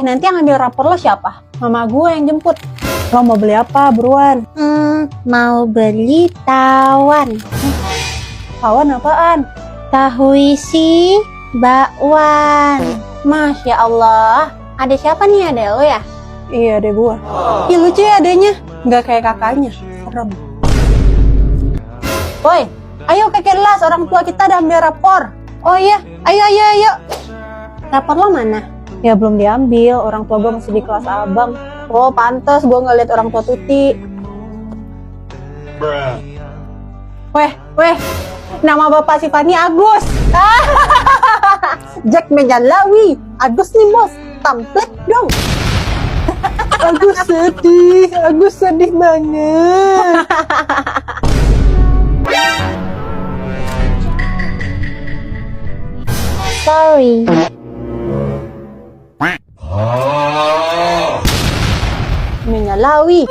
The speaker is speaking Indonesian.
Nanti yang ambil rapor lo siapa? Mama gue yang jemput. Lo mau beli apa, buruan? Mau beli tawon. Tawon apaan? Tahu isi bakwan. Masya Allah. Ada siapa nih, ada lo ya? Iya, adek gue. Ih, lucu ya adeknya. Nggak kayak kakaknya. Serem. Woi, ayo ke kelas. Orang tua kita udah ambil rapor. Oh iya, ayo. Rapor lo mana? Ya belum diambil. Orang tua gue masih di kelas abang. Oh, pantas gue ngeliat orang tua Tuti. Weh. Nama bapak si Fani Agus. Jack Mejalawi. Agus nih bos. Tamplet dong. Agus sedih banget. Sorry. Menyalawi.